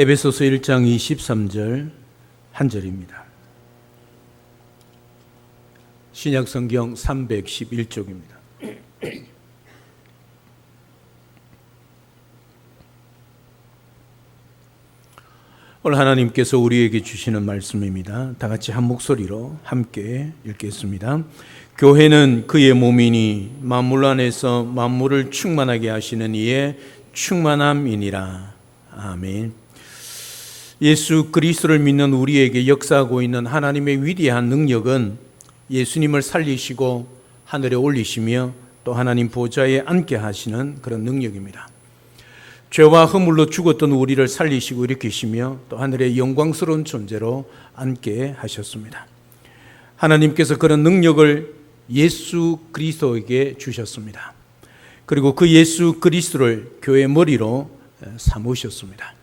에베소서 1장 23절 한 절입니다. 신약성경 311쪽입니다. 오늘 하나님께서 우리에게 주시는 말씀입니다. 다 같이 한 목소리로 함께 읽겠습니다. 교회는 그의 몸이니 만물 안에서 만물을 충만하게 하시는 이의 충만함이니라. 아멘. 예수 그리스도를 믿는 우리에게 역사하고 있는 하나님의 위대한 능력은 예수님을 살리시고 하늘에 올리시며 또 하나님 보좌에 앉게 하시는 그런 능력입니다. 죄와 허물로 죽었던 우리를 살리시고 일으키시며 또 하늘의 영광스러운 존재로 앉게 하셨습니다. 하나님께서 그런 능력을 예수 그리스도에게 주셨습니다. 그리고 그 예수 그리스도를 교회의 머리로 삼으셨습니다.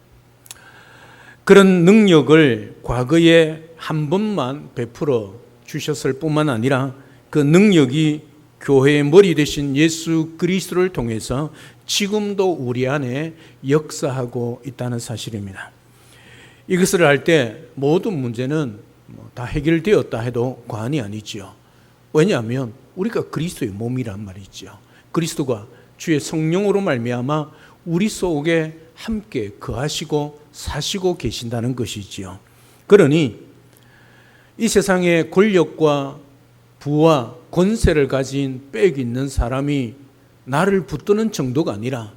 그런 능력을 과거에 한 번만 베풀어 주셨을 뿐만 아니라 그 능력이 교회의 머리 되신 예수 그리스도를 통해서 지금도 우리 안에 역사하고 있다는 사실입니다. 이것을 할 때 모든 문제는 다 해결되었다 해도 과언이 아니지요. 왜냐하면 우리가 그리스도의 몸이란 말이죠. 그리스도가 주의 성령으로 말미암아 우리 속에 함께 거하시고 사시고 계신다는 것이지요. 그러니 이 세상의 권력과 부와 권세를 가진 빽 있는 사람이 나를 붙드는 정도가 아니라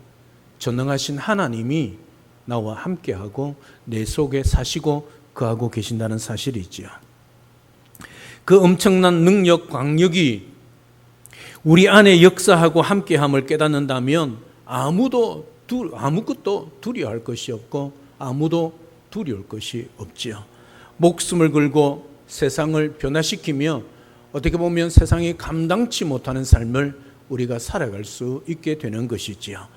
전능하신 하나님이 나와 함께하고 내 속에 사시고 거하고 계신다는 사실이지요. 그 엄청난 능력, 광력이 우리 안에 역사하고 함께함을 깨닫는다면 아무것도 두려워할 것이 없고 아무도 두려울 것이 없지요. 목숨을 걸고 세상을 변화시키며 어떻게 보면 세상이 감당치 못하는 삶을 우리가 살아갈 수 있게 되는 것이지요.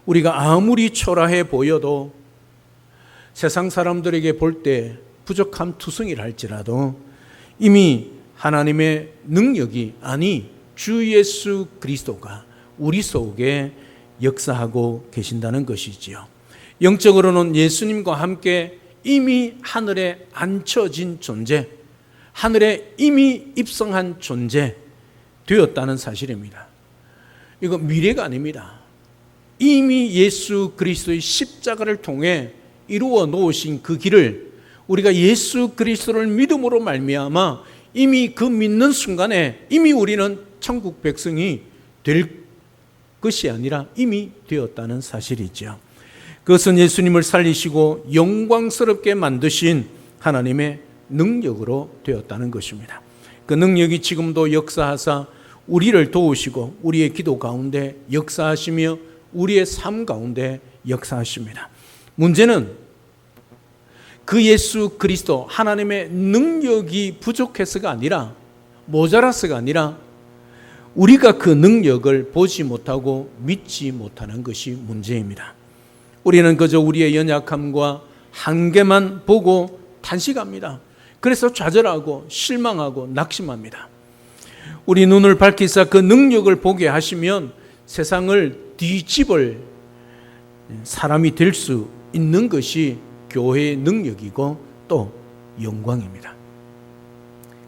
우리가 아무리 초라해 보여도 세상 사람들에게 볼 때 부족한 투성이라 할지라도 이미 하나님의 능력이 주 예수 그리스도가 우리 속에 역사하고 계신다는 것이지요. 영적으로는 예수님과 함께 이미 하늘에 앉혀진 존재, 하늘에 이미 입성한 존재 되었다는 사실입니다. 이거 미래가 아닙니다. 이미 예수 그리스도의 십자가를 통해 이루어 놓으신 그 길을 우리가 예수 그리스도를 믿음으로 말미암아 이미 그 믿는 순간에 이미 우리는 천국 백성이 될 것이 아니라 이미 되었다는 사실이죠. 그것은 예수님을 살리시고 영광스럽게 만드신 하나님의 능력으로 되었다는 것입니다. 그 능력이 지금도 역사하사 우리를 도우시고 우리의 기도 가운데 역사하시며 우리의 삶 가운데 역사하십니다. 문제는 그 예수 그리스도 하나님의 능력이 부족해서가 아니라 모자라서가 아니라 우리가 그 능력을 보지 못하고 믿지 못하는 것이 문제입니다. 우리는 그저 우리의 연약함과 한계만 보고 탄식합니다. 그래서 좌절하고 실망하고 낙심합니다. 우리 눈을 밝히사 그 능력을 보게 하시면 세상을 뒤집을 사람이 될 수 있는 것이 교회의 능력이고 또 영광입니다.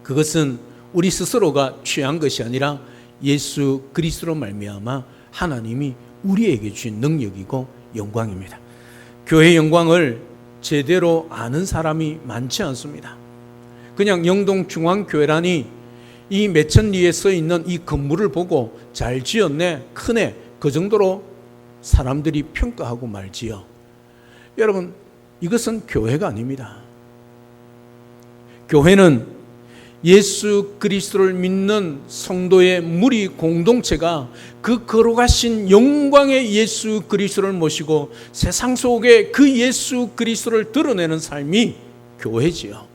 그것은 우리 스스로가 취한 것이 아니라 예수 그리스도로 말미암아 하나님이 우리에게 주신 능력이고 영광입니다. 교회의 영광을 제대로 아는 사람이 많지 않습니다. 그냥 영동중앙교회라니 이 몇천리에 써 있는 이 건물을 보고 잘 지었네, 크네, 그 정도로 사람들이 평가하고 말지요. 여러분, 이것은 교회가 아닙니다. 교회는 예수 그리스도를 믿는 성도의 무리 공동체가 그 거룩하신 영광의 예수 그리스도를 모시고 세상 속에 그 예수 그리스도를 드러내는 삶이 교회지요.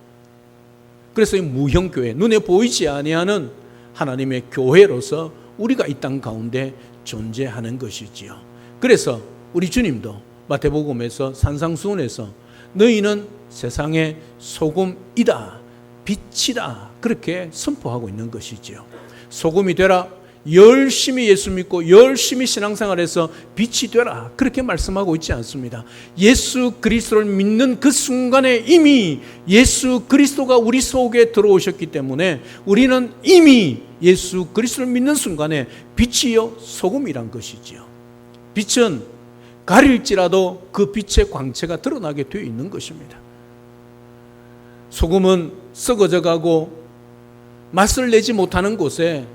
그래서 이 무형교회, 눈에 보이지 아니하는 하나님의 교회로서 우리가 이 땅 가운데 존재하는 것이지요. 그래서 우리 주님도 마태복음에서 산상수훈에서 너희는 세상의 소금이다, 빛이다, 그렇게 선포하고 있는 것이지요. 소금이 되라, 열심히 예수 믿고 열심히 신앙생활해서 빛이 되라 그렇게 말씀하고 있지 않습니다. 예수 그리스도를 믿는 그 순간에 이미 예수 그리스도가 우리 속에 들어오셨기 때문에 우리는 이미 예수 그리스도를 믿는 순간에 빛이요 소금이란 것이지요. 빛은 가릴지라도 그 빛의 광채가 드러나게 되어 있는 것입니다. 소금은 썩어져 가고 맛을 내지 못하는 곳에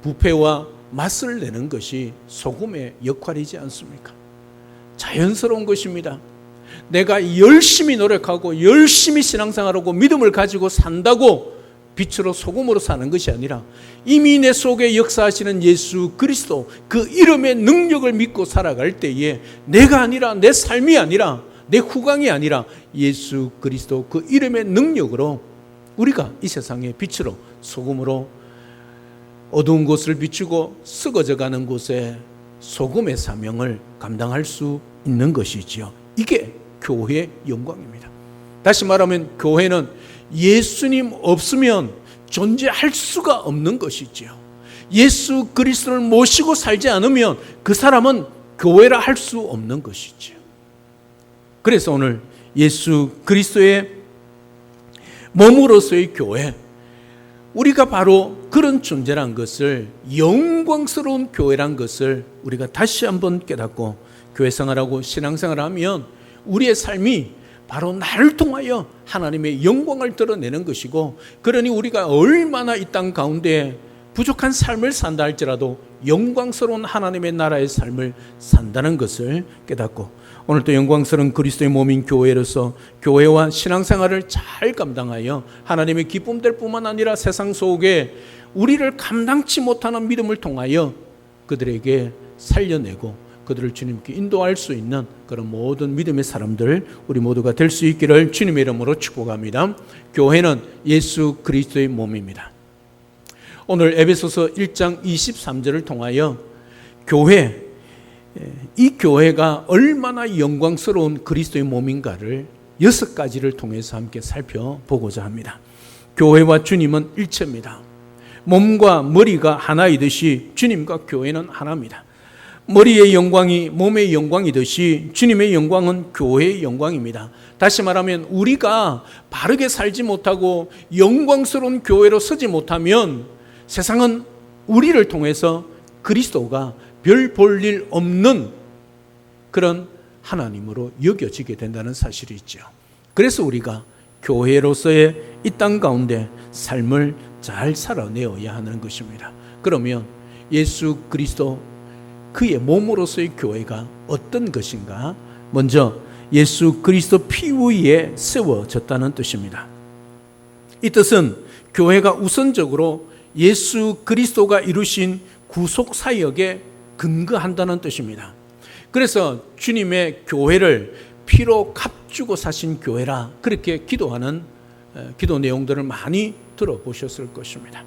부패와 맛을 내는 것이 소금의 역할이지 않습니까? 자연스러운 것입니다. 내가 열심히 노력하고 열심히 신앙생활하고 믿음을 가지고 산다고 빛으로 소금으로 사는 것이 아니라 이미 내 속에 역사하시는 예수 그리스도 그 이름의 능력을 믿고 살아갈 때에 내가 아니라 내 삶이 아니라 내 후광이 아니라 예수 그리스도 그 이름의 능력으로 우리가 이 세상의 빛으로 소금으로 어두운 곳을 비추고 썩어져 가는 곳에 소금의 사명을 감당할 수 있는 것이지요. 이게 교회의 영광입니다. 다시 말하면 교회는 예수님 없으면 존재할 수가 없는 것이지요. 예수 그리스도를 모시고 살지 않으면 그 사람은 교회라 할 수 없는 것이지요. 그래서 오늘 예수 그리스도의 몸으로서의 교회, 우리가 바로 그런 존재란 것을, 영광스러운 교회란 것을 우리가 다시 한번 깨닫고 교회 생활하고 신앙생활을 하면 우리의 삶이 바로 나를 통하여 하나님의 영광을 드러내는 것이고, 그러니 우리가 얼마나 이 땅 가운데 부족한 삶을 산다 할지라도 영광스러운 하나님의 나라의 삶을 산다는 것을 깨닫고, 오늘도 영광스러운 그리스도의 몸인 교회로서 교회와 신앙생활을 잘 감당하여 하나님의 기쁨될 뿐만 아니라 세상 속에 우리를 감당치 못하는 믿음을 통하여 그들에게 살려내고 그들을 주님께 인도할 수 있는 그런 모든 믿음의 사람들 우리 모두가 될 수 있기를 주님의 이름으로 축복합니다. 교회는 예수 그리스도의 몸입니다. 오늘 에베소서 1장 23절을 통하여 교회, 이 교회가 얼마나 영광스러운 그리스도의 몸인가를 6가지를 통해서 함께 살펴보고자 합니다. 교회와 주님은 일체입니다. 몸과 머리가 하나이듯이 주님과 교회는 하나입니다. 머리의 영광이 몸의 영광이듯이 주님의 영광은 교회의 영광입니다. 다시 말하면 우리가 바르게 살지 못하고 영광스러운 교회로 서지 못하면 세상은 우리를 통해서 그리스도가 별 볼 일 없는 그런 하나님으로 여겨지게 된다는 사실이 있죠. 그래서 우리가 교회로서의 이 땅 가운데 삶을 잘 살아내어야 하는 것입니다. 그러면 예수 그리스도 그의 몸으로서의 교회가 어떤 것인가? 먼저 예수 그리스도 피 위에 세워졌다는 뜻입니다. 이 뜻은 교회가 우선적으로 예수 그리스도가 이루신 구속 사역에 근거한다는 뜻입니다. 그래서 주님의 교회를 피로 값주고 사신 교회라 그렇게 기도하는 기도 내용들을 많이 들어보셨을 것입니다.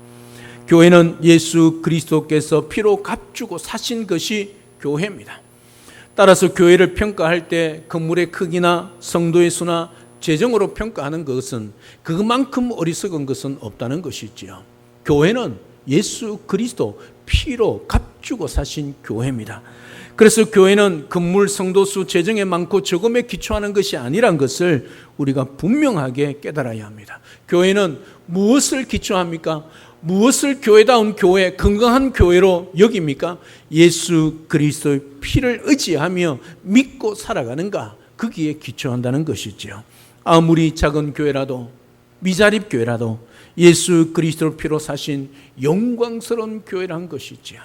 교회는 예수 그리스도께서 피로 값주고 사신 것이 교회입니다. 따라서 교회를 평가할 때 건물의 크기나 성도의 수나 재정으로 평가하는 것은 그만큼 어리석은 것은 없다는 것이지요. 교회는 예수 그리스도 피로 값주고 사신 교회입니다. 그래서 교회는 건물, 성도수, 재정에 많고 적음에 기초하는 것이 아니란 것을 우리가 분명하게 깨달아야 합니다. 교회는 무엇을 기초합니까? 무엇을 교회다운 교회, 건강한 교회로 여깁니까? 예수 그리스도의 피를 의지하며 믿고 살아가는가? 거기에 기초한다는 것이죠. 아무리 작은 교회라도, 미자립 교회라도 예수 그리스도의 피로 사신 영광스러운 교회란 것이죠.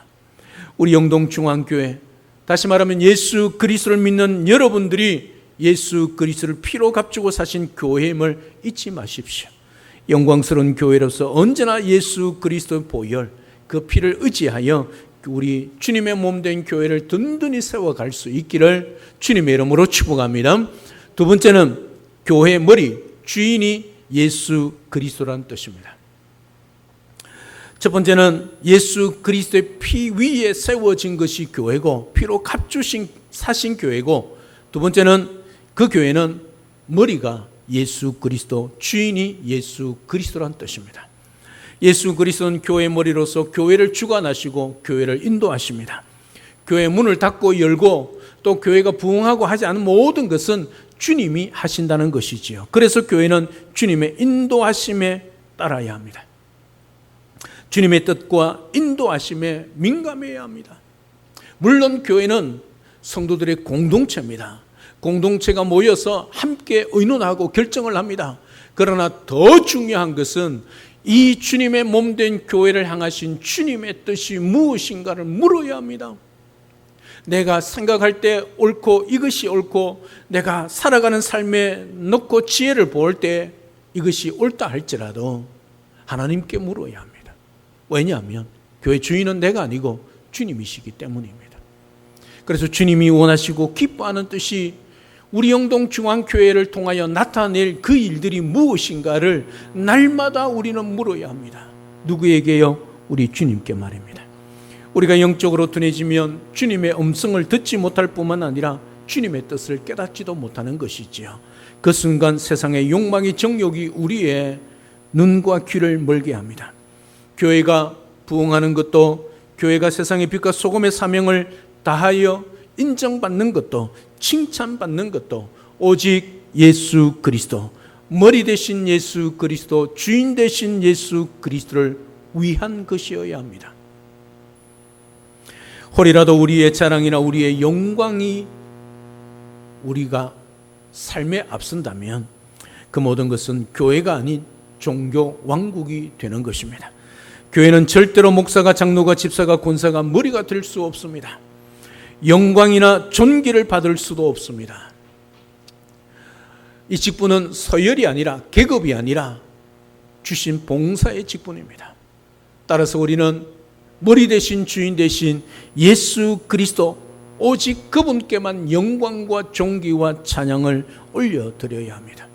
우리 영동중앙교회, 다시 말하면 예수 그리스도를 믿는 여러분들이 예수 그리스도를 피로 값주고 사신 교회임을 잊지 마십시오. 영광스러운 교회로서 언제나 예수 그리스도의 보혈, 그 피를 의지하여 우리 주님의 몸된 교회를 든든히 세워갈 수 있기를 주님의 이름으로 축복합니다. 두 번째는 교회의 머리, 주인이 예수 그리스도라는 뜻입니다. 첫 번째는 예수 그리스도의 피 위에 세워진 것이 교회고 피로 값주신 사신 교회고, 두 번째는 그 교회는 머리가 예수 그리스도, 주인이 예수 그리스도라는 뜻입니다. 예수 그리스도는 교회의 머리로서 교회를 주관하시고 교회를 인도하십니다. 교회 문을 닫고 열고 또 교회가 부흥하고 하지 않은 모든 것은 주님이 하신다는 것이지요. 그래서 교회는 주님의 인도하심에 따라야 합니다. 주님의 뜻과 인도하심에 민감해야 합니다. 물론 교회는 성도들의 공동체입니다. 공동체가 모여서 함께 의논하고 결정을 합니다. 그러나 더 중요한 것은 이 주님의 몸된 교회를 향하신 주님의 뜻이 무엇인가를 물어야 합니다. 내가 생각할 때 옳고 이것이 옳고 내가 살아가는 삶에 넣고 지혜를 볼 때 이것이 옳다 할지라도 하나님께 물어야 합니다. 왜냐하면 교회 주인은 내가 아니고 주님이시기 때문입니다. 그래서 주님이 원하시고 기뻐하는 뜻이 우리 영동 중앙교회를 통하여 나타낼 그 일들이 무엇인가를 날마다 우리는 물어야 합니다. 누구에게요? 우리 주님께 말입니다. 우리가 영적으로 둔해지면 주님의 음성을 듣지 못할 뿐만 아니라 주님의 뜻을 깨닫지도 못하는 것이지요. 그 순간 세상의 욕망이 정욕이 우리의 눈과 귀를 멀게 합니다. 교회가 부흥하는 것도 교회가 세상의 빛과 소금의 사명을 다하여 인정받는 것도 칭찬받는 것도 오직 예수 그리스도, 머리 되신 예수 그리스도, 주인 되신 예수 그리스도를 위한 것이어야 합니다. 혹이라도 우리의 자랑이나 우리의 영광이 우리가 삶에 앞선다면 그 모든 것은 교회가 아닌 종교 왕국이 되는 것입니다. 교회는 절대로 목사가, 장로가, 집사가, 권사가 머리가 될 수 없습니다. 영광이나 존귀를 받을 수도 없습니다. 이 직분은 서열이 아니라 계급이 아니라 주신 봉사의 직분입니다. 따라서 우리는 머리 대신 주인 대신 예수 그리스도 오직 그분께만 영광과 존귀와 찬양을 올려드려야 합니다.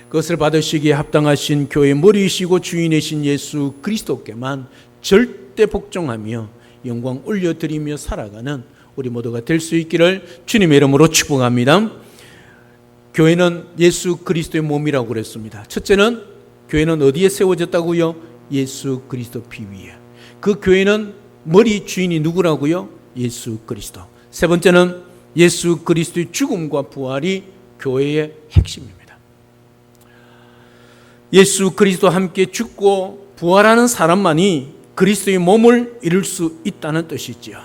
그것을 받으시기에 합당하신 교회의 머리이시고 주인이신 예수 그리스도께만 절대 복종하며 영광 올려드리며 살아가는 우리 모두가 될 수 있기를 주님의 이름으로 축복합니다. 교회는 예수 그리스도의 몸이라고 그랬습니다. 첫째는 교회는 어디에 세워졌다고요? 예수 그리스도 피 위에. 그 교회는 머리 주인이 누구라고요? 예수 그리스도. 세 번째는 예수 그리스도의 죽음과 부활이 교회의 핵심입니다. 예수 그리스도와 함께 죽고 부활하는 사람만이 그리스도의 몸을 이룰 수 있다는 뜻이지요.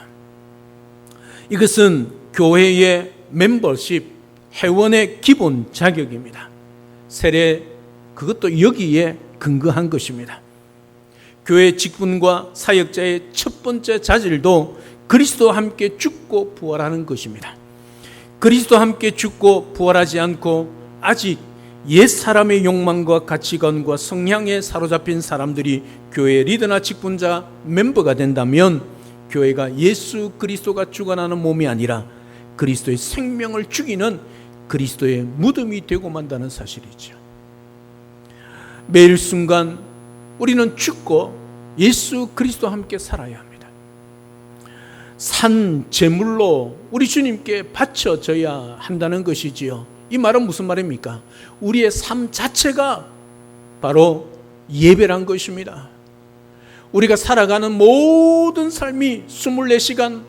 이것은 교회의 멤버십, 회원의 기본 자격입니다. 세례, 그것도 여기에 근거한 것입니다. 교회 직분과 사역자의 첫 번째 자질도 그리스도와 함께 죽고 부활하는 것입니다. 그리스도와 함께 죽고 부활하지 않고 아직 옛 사람의 욕망과 가치관과 성향에 사로잡힌 사람들이 교회의 리더나 직분자 멤버가 된다면 교회가 예수 그리스도가 주관하는 몸이 아니라 그리스도의 생명을 죽이는 그리스도의 무덤이 되고 만다는 사실이죠. 매일 순간 우리는 죽고 예수 그리스도와 함께 살아야 합니다. 산 제물로 우리 주님께 바쳐져야 한다는 것이지요. 이 말은 무슨 말입니까? 우리의 삶 자체가 바로 예배란 것입니다. 우리가 살아가는 모든 삶이 24시간,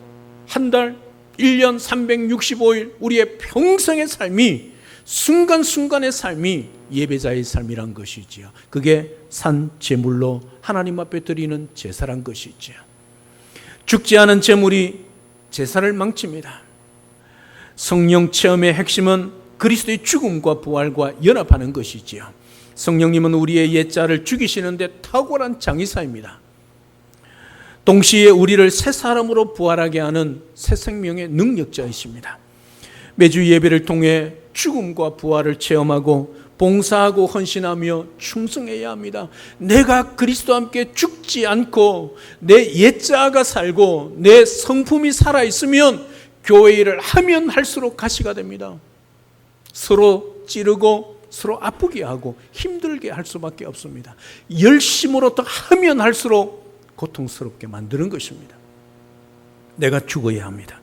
한 달, 1년 365일 우리의 평생의 삶이 순간순간의 삶이 예배자의 삶이란 것이지요. 그게 산 제물로 하나님 앞에 드리는 제사란 것이지요. 죽지 않은 제물이 제사를 망칩니다. 성령 체험의 핵심은 그리스도의 죽음과 부활과 연합하는 것이지요. 성령님은 우리의 옛자를 죽이시는데 탁월한 장의사입니다. 동시에 우리를 새 사람으로 부활하게 하는 새 생명의 능력자이십니다. 매주 예배를 통해 죽음과 부활을 체험하고 봉사하고 헌신하며 충성해야 합니다. 내가 그리스도와 함께 죽지 않고 내 옛자가 살고 내 성품이 살아있으면 교회 일을 하면 할수록 가시가 됩니다. 서로 찌르고 서로 아프게 하고 힘들게 할 수밖에 없습니다. 열심으로 더 하면 할수록 고통스럽게 만드는 것입니다. 내가 죽어야 합니다.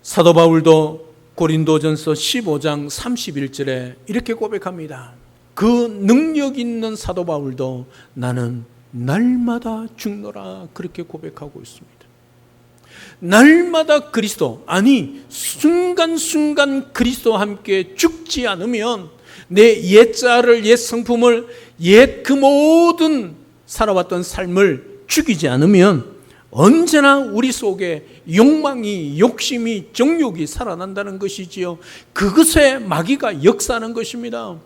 사도 바울도 고린도전서 15장 31절에 이렇게 고백합니다. 그 능력 있는 사도 바울도 나는 날마다 죽노라 그렇게 고백하고 있습니다. 날마다 그리스도, 아니 순간순간 그리스도와 함께 죽지 않으면, 내 옛자를, 옛 성품을, 옛 그 모든 살아왔던 삶을 죽이지 않으면 언제나 우리 속에 욕망이, 욕심이, 정욕이 살아난다는 것이지요. 그것에 마귀가 역사하는 것입니다.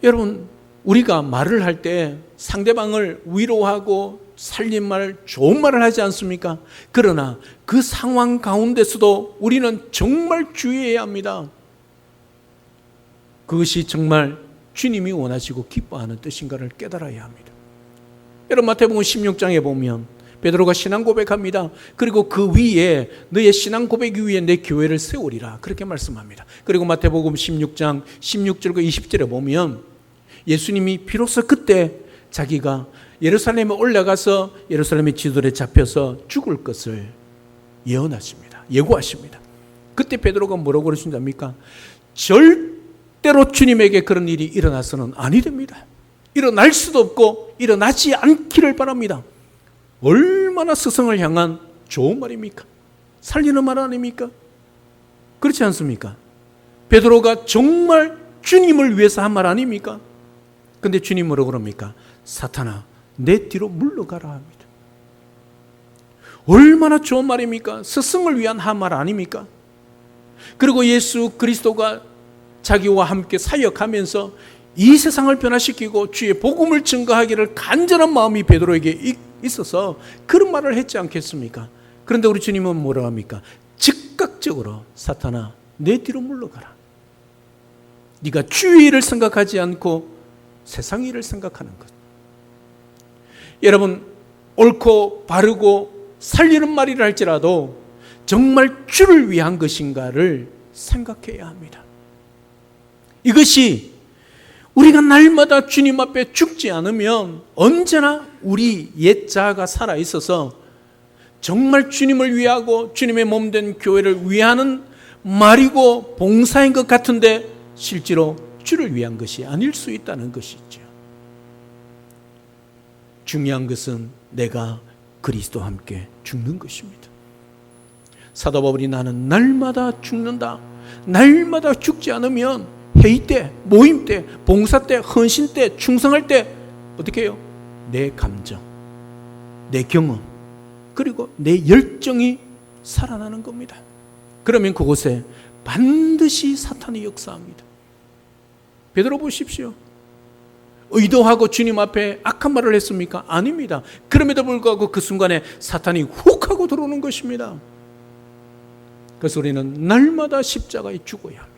여러분, 우리가 말을 할 때 상대방을 위로하고 살림말, 좋은 말을 하지 않습니까? 그러나 그 상황 가운데서도 우리는 정말 주의해야 합니다. 그것이 정말 주님이 원하시고 기뻐하는 뜻인가를 깨달아야 합니다. 여러분, 마태복음 16장에 보면 베드로가 신앙 고백합니다. 그리고 그 위에, 너의 신앙 고백 위에 내 교회를 세우리라 그렇게 말씀합니다. 그리고 마태복음 16장 16절과 20절에 보면 예수님이 비로소 그때 자기가 예루살렘에 올라가서 예루살렘의 지도에 잡혀서 죽을 것을 예언하십니다. 예고하십니다. 그때 베드로가 뭐라고 그러신답니까? 절대로 주님에게 그런 일이 일어나서는 아니 됩니다. 일어날 수도 없고 일어나지 않기를 바랍니다. 얼마나 스승을 향한 좋은 말입니까? 살리는 말 아닙니까? 그렇지 않습니까? 베드로가 정말 주님을 위해서 한 말 아닙니까? 근데 주님 뭐라고 그럽니까? 사탄아, 내 뒤로 물러가라 합니다. 얼마나 좋은 말입니까? 스승을 위한 한 말 아닙니까? 그리고 예수 그리스도가 자기와 함께 사역하면서 이 세상을 변화시키고 주의 복음을 증거하기를 간절한 마음이 베드로에게 있어서 그런 말을 했지 않겠습니까? 그런데 우리 주님은 뭐라고 합니까? 즉각적으로 사탄아, 내 뒤로 물러가라. 네가 주의 일을 생각하지 않고 세상 일을 생각하는 것. 여러분, 옳고 바르고 살리는 말이라 할지라도 정말 주를 위한 것인가를 생각해야 합니다. 이것이 우리가 날마다 주님 앞에 죽지 않으면 언제나 우리 옛 자아가 살아있어서 정말 주님을 위하고 주님의 몸된 교회를 위하는 말이고 봉사인 것 같은데 실제로 주를 위한 것이 아닐 수 있다는 것이죠. 중요한 것은 내가 그리스도와 함께 죽는 것입니다. 사도 바울이 나는 날마다 죽는다. 날마다 죽지 않으면 회의 때, 모임 때, 봉사 때, 헌신 때, 충성할 때 어떻게 해요? 내 감정, 내 경험, 그리고 내 열정이 살아나는 겁니다. 그러면 그곳에 반드시 사탄이 역사합니다. 베드로 보십시오. 의도하고 주님 앞에 악한 말을 했습니까? 아닙니다. 그럼에도 불구하고 그 순간에 사탄이 훅 하고 들어오는 것입니다. 그래서 우리는 날마다 십자가에 죽어야 합니다.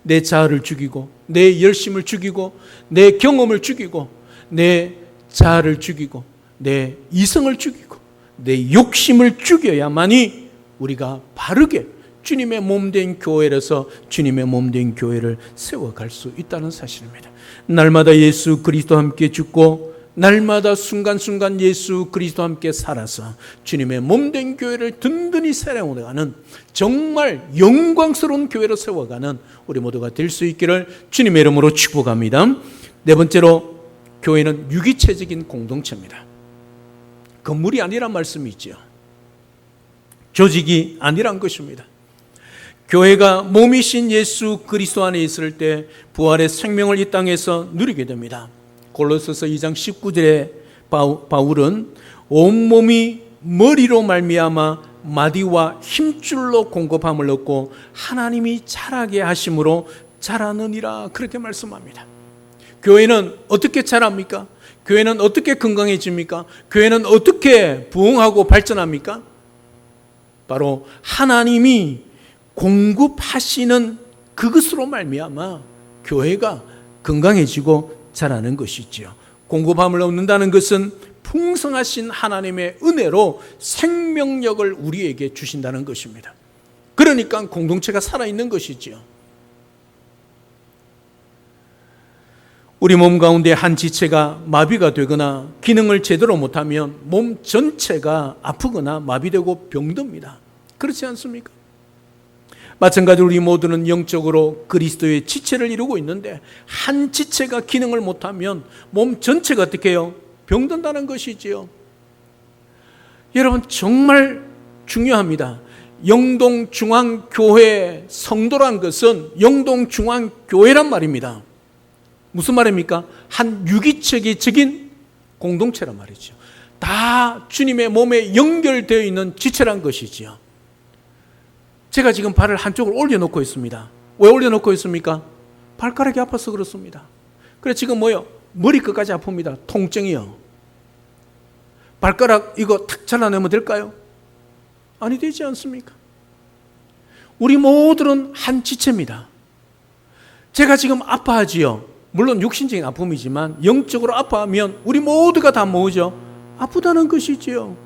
내 자아를 죽이고 내 열심을 죽이고 내 경험을 죽이고 내 자아를 죽이고 내 이성을 죽이고 내 욕심을 죽여야만이 우리가 바르게 주님의 몸된 교회에서 주님의 몸된 교회를 세워갈 수 있다는 사실입니다. 날마다 예수 그리스도와 함께 죽고 날마다 순간순간 예수 그리스도와 함께 살아서 주님의 몸된 교회를 든든히 세워가는 정말 영광스러운 교회로 세워가는 우리 모두가 될 수 있기를 주님의 이름으로 축복합니다. 네 번째로, 교회는 유기체적인 공동체입니다. 건물이 아니란 말씀이 있죠. 조직이 아니란 것입니다. 교회가 몸이신 예수 그리스도 안에 있을 때 부활의 생명을 이 땅에서 누리게 됩니다. 골로새서 2장 19절에 바울은 온몸이 머리로 말미암아 마디와 힘줄로 공급함을 얻고 하나님이 자라게 하심으로 자라느니라 그렇게 말씀합니다. 교회는 어떻게 자랍니까? 교회는 어떻게 건강해집니까? 교회는 어떻게 부흥하고 발전합니까? 바로 하나님이 공급하시는 그것으로 말미암아 교회가 건강해지고 자라는 것이지요. 공급함을 얻는다는 것은 풍성하신 하나님의 은혜로 생명력을 우리에게 주신다는 것입니다. 그러니까 공동체가 살아있는 것이지요. 우리 몸 가운데 한 지체가 마비가 되거나 기능을 제대로 못하면 몸 전체가 아프거나 마비되고 병듭니다. 그렇지 않습니까? 마찬가지로 우리 모두는 영적으로 그리스도의 지체를 이루고 있는데 한 지체가 기능을 못하면 몸 전체가 어떻게 해요? 병든다는 것이지요. 여러분 정말 중요합니다. 영동중앙교회 성도란 것은 영동중앙교회란 말입니다. 무슨 말입니까? 한 유기체계적인 공동체란 말이죠. 다 주님의 몸에 연결되어 있는 지체란 것이지요. 제가 지금 발을 한쪽을 올려놓고 있습니다. 왜 올려놓고 있습니까? 발가락이 아파서 그렇습니다. 그래 지금 뭐요? 머리끝까지 아픕니다. 통증이요. 발가락 이거 탁 잘라내면 될까요? 아니 되지 않습니까? 우리 모두는 한 지체입니다. 제가 지금 아파하지요. 물론 육신적인 아픔이지만 영적으로 아파하면 우리 모두가 다 뭐죠? 아프다는 것이지요.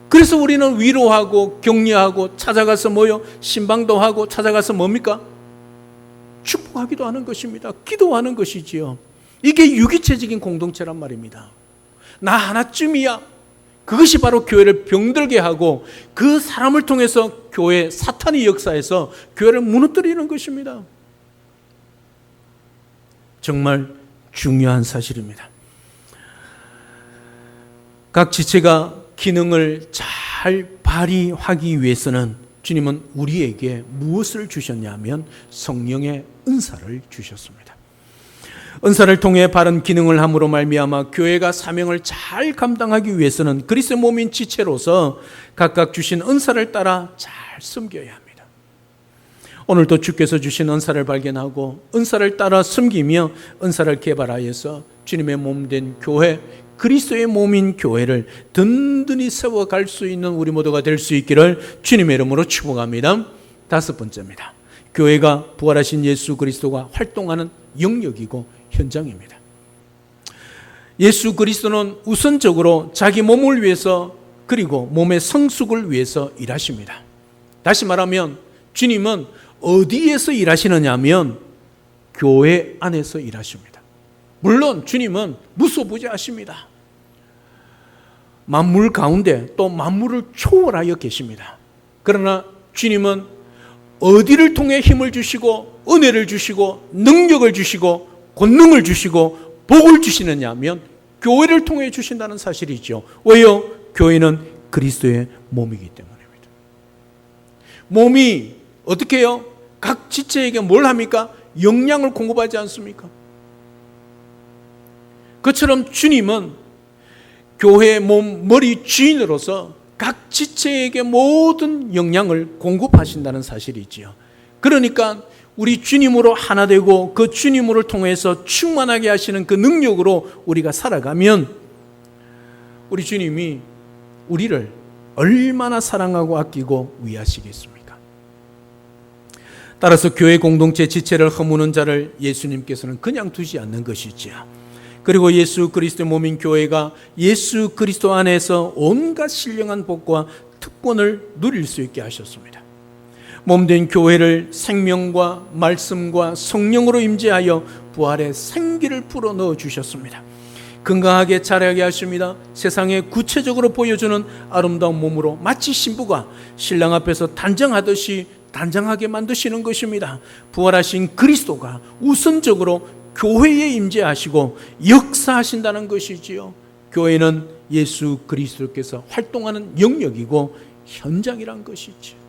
그래서 우리는 위로하고 격려하고 찾아가서 뭐요? 신방도 하고 찾아가서 뭡니까? 축복하기도 하는 것입니다. 기도하는 것이지요. 이게 유기체적인 공동체란 말입니다. 나 하나쯤이야. 그것이 바로 교회를 병들게 하고 그 사람을 통해서 교회 사탄의 역사에서 교회를 무너뜨리는 것입니다. 정말 중요한 사실입니다. 각 지체가 기능을 잘 발휘하기 위해서는 주님은 우리에게 무엇을 주셨냐면 성령의 은사를 주셨습니다. 은사를 통해 바른 기능을 함으로 말미암아 교회가 사명을 잘 감당하기 위해서는 그리스도의 몸인 지체로서 각각 주신 은사를 따라 잘 섬겨야 합니다. 오늘도 주께서 주신 은사를 발견하고 은사를 따라 섬기며 은사를 개발하여서 주님의 몸된 교회, 그리스도의 몸인 교회를 든든히 세워갈 수 있는 우리 모두가 될 수 있기를 주님의 이름으로 축복합니다. 다섯 번째입니다. 교회가 부활하신 예수 그리스도가 활동하는 영역이고 현장입니다. 예수 그리스도는 우선적으로 자기 몸을 위해서 그리고 몸의 성숙을 위해서 일하십니다. 다시 말하면 주님은 어디에서 일하시느냐 하면 교회 안에서 일하십니다. 물론 주님은 무소부재하십니다. 만물 가운데 또 만물을 초월하여 계십니다. 그러나 주님은 어디를 통해 힘을 주시고 은혜를 주시고 능력을 주시고 권능을 주시고 복을 주시느냐 하면 교회를 통해 주신다는 사실이죠. 왜요? 교회는 그리스도의 몸이기 때문입니다. 몸이 어떻게 해요? 각 지체에게 뭘 합니까? 영양을 공급하지 않습니까? 그처럼 주님은 교회의 몸, 머리 주인으로서 각 지체에게 모든 영양을 공급하신다는 사실이지요. 그러니까 우리 주님으로 하나 되고 그 주님을 통해서 충만하게 하시는 그 능력으로 우리가 살아가면 우리 주님이 우리를 얼마나 사랑하고 아끼고 위하시겠습니까? 따라서 교회 공동체 지체를 허무는 자를 예수님께서는 그냥 두지 않는 것이지요. 그리고 예수 그리스도의 몸인 교회가 예수 그리스도 안에서 온갖 신령한 복과 특권을 누릴 수 있게 하셨습니다. 몸된 교회를 생명과 말씀과 성령으로 임재하여 부활의 생기를 불어넣어 주셨습니다. 건강하게 자라게 하십니다. 세상에 구체적으로 보여주는 아름다운 몸으로 마치 신부가 신랑 앞에서 단장하듯이 단장하게 만드시는 것입니다. 부활하신 그리스도가 우선적으로 교회에 임재하시고 역사하신다는 것이지요. 교회는 예수 그리스도께서 활동하는 영역이고 현장이란 것이지요.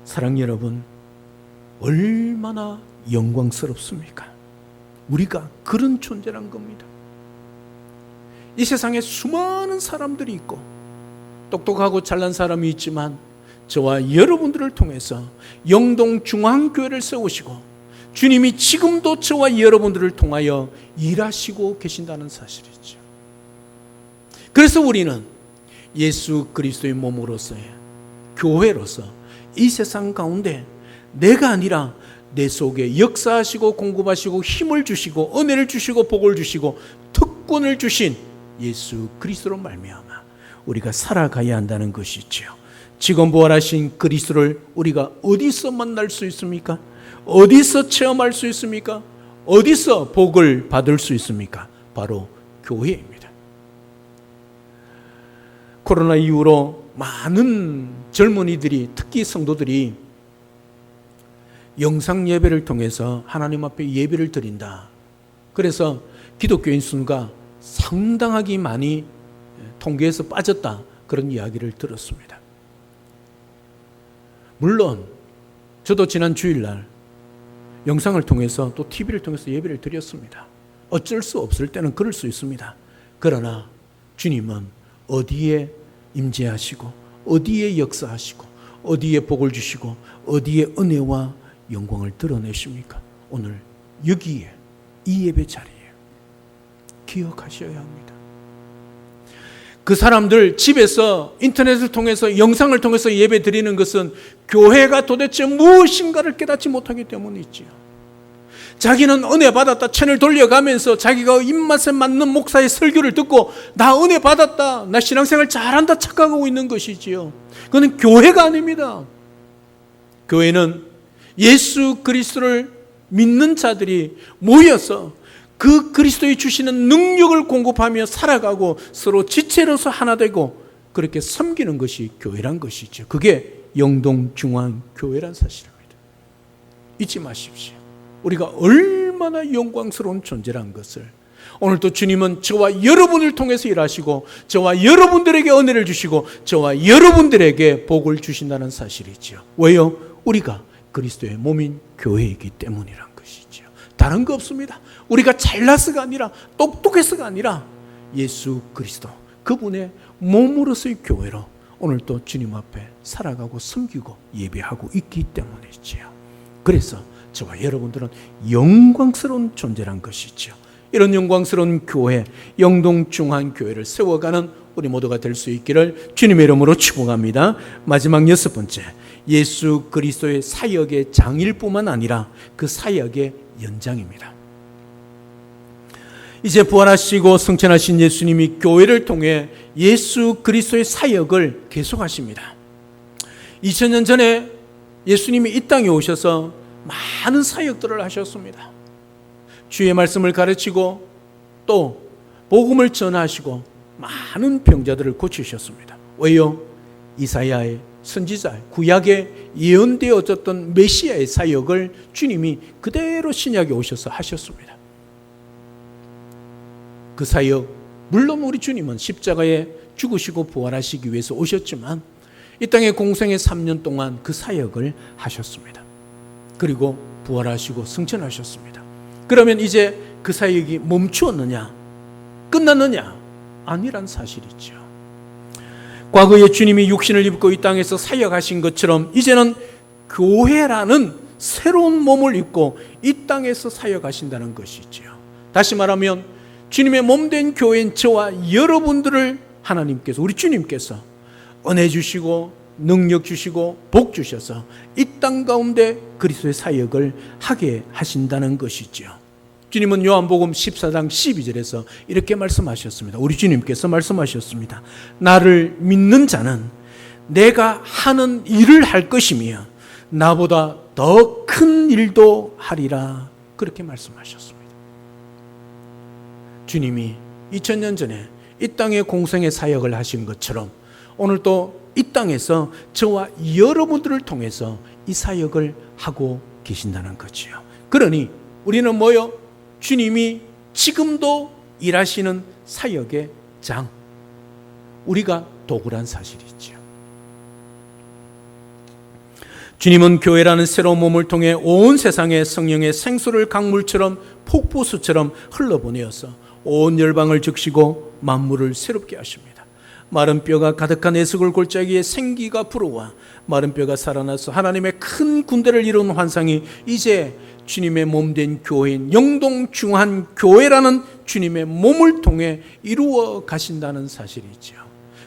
사랑 여러분, 얼마나 영광스럽습니까? 우리가 그런 존재란 겁니다. 이 세상에 수많은 사람들이 있고 똑똑하고 잘난 사람이 있지만 저와 여러분들을 통해서 영동중앙교회를 세우시고 주님이 지금도 저와 여러분들을 통하여 일하시고 계신다는 사실이죠. 그래서 우리는 예수 그리스도의 몸으로서의 교회로서 이 세상 가운데 내가 아니라 내 속에 역사하시고 공급하시고 힘을 주시고 은혜를 주시고 복을 주시고 특권을 주신 예수 그리스도로 말미암아 우리가 살아가야 한다는 것이지요. 지금 부활하신 그리스도를 우리가 어디서 만날 수 있습니까? 어디서 체험할 수 있습니까? 어디서 복을 받을 수 있습니까? 바로 교회입니다. 코로나 이후로 많은 젊은이들이, 특히 성도들이 영상 예배를 통해서 하나님 앞에 예배를 드린다. 그래서 기독교인 수가 상당하게 많이 통계에서 빠졌다. 그런 이야기를 들었습니다. 물론 저도 지난 주일날 영상을 통해서 또 TV를 통해서 예배를 드렸습니다. 어쩔 수 없을 때는 그럴 수 있습니다. 그러나 주님은 어디에 임재하시고 어디에 역사하시고 어디에 복을 주시고 어디에 은혜와 영광을 드러내십니까? 오늘 여기에 이 예배 자리에 기억하셔야 합니다. 그 사람들 집에서 인터넷을 통해서 영상을 통해서 예배 드리는 것은 교회가 도대체 무엇인가를 깨닫지 못하기 때문이지요. 자기는 은혜 받았다 채널 돌려가면서 자기가 입맛에 맞는 목사의 설교를 듣고 나 은혜 받았다, 나 신앙생활 잘한다 착각하고 있는 것이지요. 그건 교회가 아닙니다. 교회는 예수 그리스도를 믿는 자들이 모여서 그 그리스도의 주시는 능력을 공급하며 살아가고 서로 지체로서 하나 되고 그렇게 섬기는 것이 교회란 것이죠. 그게 영동중앙교회란 사실입니다. 잊지 마십시오. 우리가 얼마나 영광스러운 존재란 것을 오늘도 주님은 저와 여러분을 통해서 일하시고 저와 여러분들에게 은혜를 주시고 저와 여러분들에게 복을 주신다는 사실이죠. 왜요? 우리가 그리스도의 몸인 교회이기 때문이란 것이죠. 다른 거 없습니다. 우리가 잘나서가 아니라 똑똑해서가 아니라 예수 그리스도 그분의 몸으로서의 교회로 오늘 또 주님 앞에 살아가고 섬기고 예배하고 있기 때문이지요. 그래서 저와 여러분들은 영광스러운 존재란 것이죠. 이런 영광스러운 교회, 영동중앙교회를 세워가는 우리 모두가 될 수 있기를 주님의 이름으로 축복합니다. 마지막 6번째, 예수 그리스도의 사역의 장일뿐만 아니라 그 사역의 연장입니다. 이제 부활하시고 승천하신 예수님이 교회를 통해 예수 그리스도의 사역을 계속하십니다. 2000년 전에 예수님이 이 땅에 오셔서 많은 사역들을 하셨습니다. 주의 말씀을 가르치고 또 복음을 전하시고 많은 병자들을 고치셨습니다. 왜요? 이사야의 선지자, 구약에 예언되어졌던 메시아의 사역을 주님이 그대로 신약에 오셔서 하셨습니다. 그 사역, 물론 우리 주님은 십자가에 죽으시고 부활하시기 위해서 오셨지만 이 땅의 공생의 3년 동안 그 사역을 하셨습니다. 그리고 부활하시고 승천하셨습니다. 그러면 이제 그 사역이 멈추었느냐? 끝났느냐? 아니란 사실이죠. 과거에 주님이 육신을 입고 이 땅에서 사역하신 것처럼 이제는 교회라는 새로운 몸을 입고 이 땅에서 사역하신다는 것이죠. 다시 말하면 주님의 몸된 교회인 저와 여러분들을 하나님께서, 우리 주님께서 은혜 주시고 능력 주시고 복 주셔서 이 땅 가운데 그리스도의 사역을 하게 하신다는 것이죠. 주님은 요한복음 14장 12절에서 이렇게 말씀하셨습니다. 우리 주님께서 말씀하셨습니다. 나를 믿는 자는 내가 하는 일을 할 것이며 나보다 더 큰 일도 하리라. 그렇게 말씀하셨습니다. 주님이 2000년 전에 이 땅의 공생의 사역을 하신 것처럼 오늘 또 이 땅에서 저와 여러분들을 통해서 이 사역을 하고 계신다는 거지요. 그러니 우리는 뭐요? 주님이 지금도 일하시는 사역의 장, 우리가 도구란 사실이죠. 주님은 교회라는 새로운 몸을 통해 온 세상에 성령의 생수를 강물처럼 폭포수처럼 흘러보내어서 온 열방을 적시고 만물을 새롭게 하십니다. 마른 뼈가 가득한 에스골 골짜기에 생기가 불어와 마른 뼈가 살아나서 하나님의 큰 군대를 이룬 환상이 이제 주님의 몸된 교회인 영동중앙교회라는 주님의 몸을 통해 이루어 가신다는 사실이죠.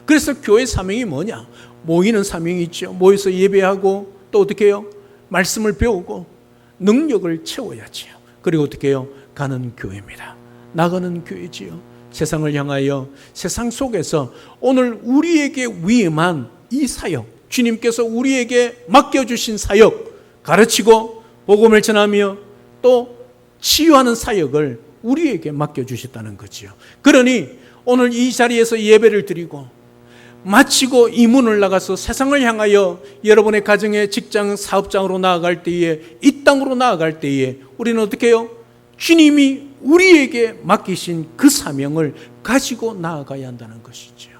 그래서 교회 사명이 뭐냐? 모이는 사명이 있죠. 모여서 예배하고 또 어떻게 해요? 말씀을 배우고 능력을 채워야지요. 그리고 어떻게 해요? 가는 교회입니다. 나가는 교회지요. 세상을 향하여 세상 속에서 오늘 우리에게 위임한 이 사역, 주님께서 우리에게 맡겨주신 사역, 가르치고 복음을 전하며 또 치유하는 사역을 우리에게 맡겨주셨다는 거지요. 그러니 오늘 이 자리에서 예배를 드리고 마치고 이 문을 나가서 세상을 향하여 여러분의 가정의 직장, 사업장으로 나아갈 때에, 이 땅으로 나아갈 때에 우리는 어떻게 해요? 주님이 우리에게 맡기신 그 사명을 가지고 나아가야 한다는 것이죠.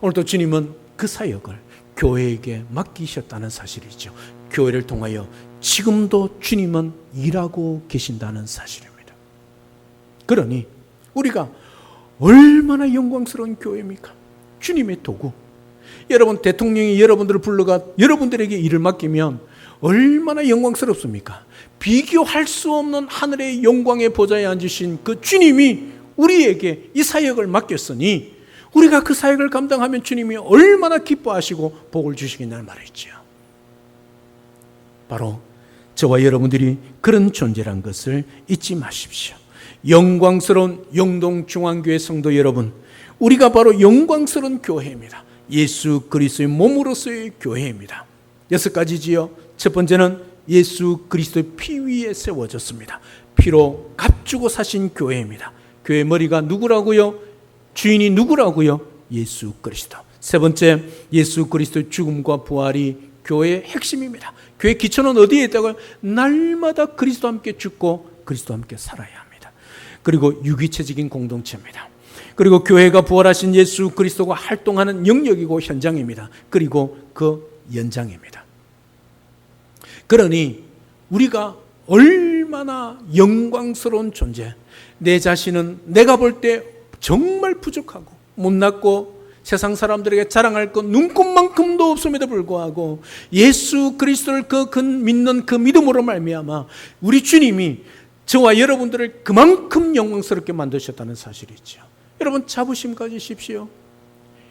오늘도 주님은 그 사역을 교회에게 맡기셨다는 사실이죠. 교회를 통하여 지금도 주님은 일하고 계신다는 사실입니다. 그러니 우리가 얼마나 영광스러운 교회입니까? 주님의 도구. 여러분, 대통령이 여러분들을 불러가 여러분들에게 일을 맡기면 얼마나 영광스럽습니까? 비교할 수 없는 하늘의 영광의 보좌에 앉으신 그 주님이 우리에게 이 사역을 맡겼으니 우리가 그 사역을 감당하면 주님이 얼마나 기뻐하시고 복을 주시겠냐는 말이죠. 바로 저와 여러분들이 그런 존재란 것을 잊지 마십시오. 영광스러운 영동중앙교회 성도 여러분, 우리가 바로 영광스러운 교회입니다. 예수 그리스도의 몸으로서의 교회입니다. 6가지지요. 첫 번째는 예수 그리스도의 피 위에 세워졌습니다. 피로 값주고 사신 교회입니다. 교회 머리가 누구라고요? 주인이 누구라고요? 예수 그리스도. 세 번째, 예수 그리스도의 죽음과 부활이 교회의 핵심입니다. 교회 기초는 어디에 있다고요? 날마다 그리스도와 함께 죽고 그리스도와 함께 살아야 합니다. 그리고 유기체적인 공동체입니다. 그리고 교회가 부활하신 예수 그리스도가 활동하는 영역이고 현장입니다. 그리고 그 연장입니다. 그러니 우리가 얼마나 영광스러운 존재, 내 자신은 내가 볼 때 정말 부족하고 못났고 세상 사람들에게 자랑할 것 눈꼽만큼도 없음에도 불구하고 예수 그리스도를 믿는 그 믿음으로 말미암아 우리 주님이 저와 여러분들을 그만큼 영광스럽게 만드셨다는 사실이죠. 여러분, 자부심 가지십시오.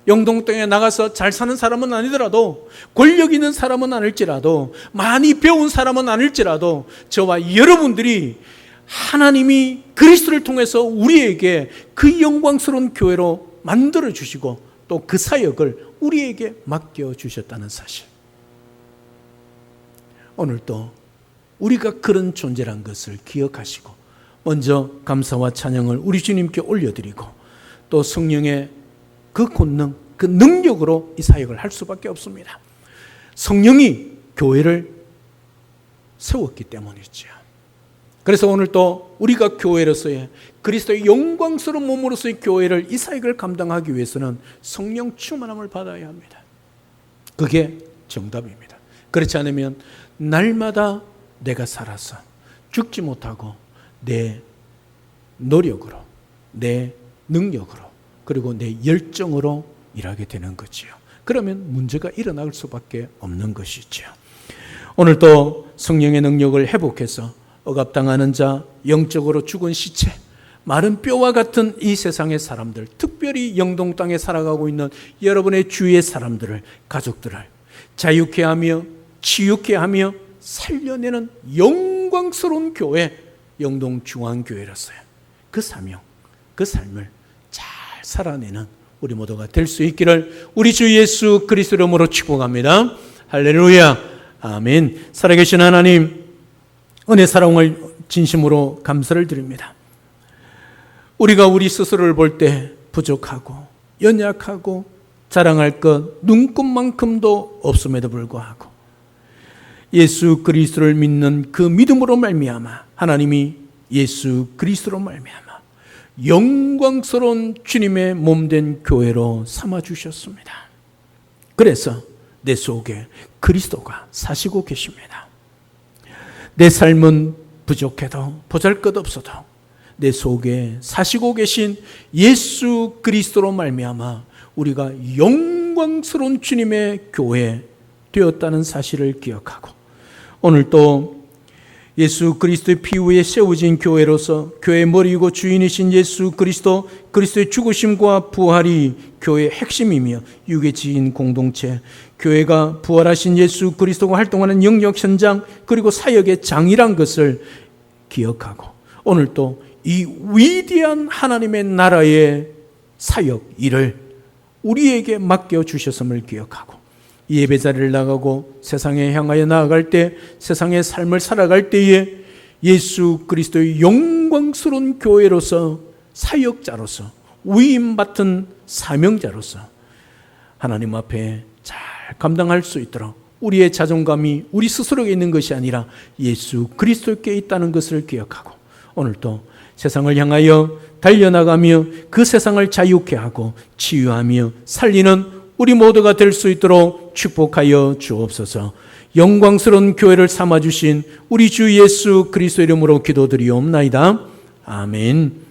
영동 땅에 나가서 잘 사는 사람은 아니더라도, 권력 있는 사람은 아닐지라도, 많이 배운 사람은 아닐지라도 저와 여러분들이 하나님이 그리스도를 통해서 우리에게 그 영광스러운 교회로 만들어 주시고 또 그 사역을 우리에게 맡겨 주셨다는 사실. 오늘도 우리가 그런 존재란 것을 기억하시고 먼저 감사와 찬양을 우리 주님께 올려드리고 또 성령의 그 권능, 그 능력으로 이 사역을 할 수밖에 없습니다. 성령이 교회를 세웠기 때문이죠. 그래서 오늘 또 우리가 교회로서의 그리스도의 영광스러운 몸으로서의 교회를 이 사역을 감당하기 위해서는 성령 충만함을 받아야 합니다. 그게 정답입니다. 그렇지 않으면 날마다 내가 살아서 죽지 못하고 내 노력으로, 내 능력으로, 그리고 내 열정으로 일하게 되는 거지요. 그러면 문제가 일어날 수밖에 없는 것이죠. 오늘도 성령의 능력을 회복해서 억압당하는 자, 영적으로 죽은 시체, 마른 뼈와 같은 이 세상의 사람들, 특별히 영동 땅에 살아가고 있는 여러분의 주위의 사람들을, 가족들을 자유케 하며 치유케 하며 살려내는 영광스러운 교회, 영동중앙교회로서요. 그 사명, 그 삶을 잘 살아내는 우리 모두가 될 수 있기를 우리 주 예수 그리스도 이름으로 축복합니다. 할렐루야, 아멘. 살아계신 하나님, 은혜 사랑을 진심으로 감사를 드립니다. 우리가 우리 스스로를 볼 때 부족하고 연약하고 자랑할 것 눈꼽만큼도 없음에도 불구하고 예수 그리스도를 믿는 그 믿음으로 말미암아 하나님이 예수 그리스도로 말미암아 영광스러운 주님의 몸된 교회로 삼아주셨습니다. 그래서 내 속에 그리스도가 사시고 계십니다. 내 삶은 부족해도 보잘것없어도 내 속에 사시고 계신 예수 그리스도로 말미암아 우리가 영광스러운 주님의 교회 되었다는 사실을 기억하고 오늘 또 예수 그리스도의 피 위에 세워진 교회로서 교회의 머리이고 주인이신 예수 그리스도, 그리스도의 죽으심과 부활이 교회의 핵심이며 육의 지인 공동체, 교회가 부활하신 예수 그리스도가 활동하는 영역 현장 그리고 사역의 장이란 것을 기억하고 오늘 또 이 위대한 하나님의 나라의 사역 일을 우리에게 맡겨주셨음을 기억하고 이 예배자리를 나가고 세상에 향하여 나아갈 때 세상의 삶을 살아갈 때에 예수 그리스도의 영광스러운 교회로서 사역자로서 위임받은 사명자로서 하나님 앞에 잘 감당할 수 있도록 우리의 자존감이 우리 스스로에 있는 것이 아니라 예수 그리스도께 있다는 것을 기억하고 오늘도 세상을 향하여 달려나가며 그 세상을 자유케 하고 치유하며 살리는 우리 모두가 될 수 있도록 축복하여 주옵소서. 영광스러운 교회를 삼아주신 우리 주 예수 그리스도 이름으로 기도드리옵나이다. 아멘.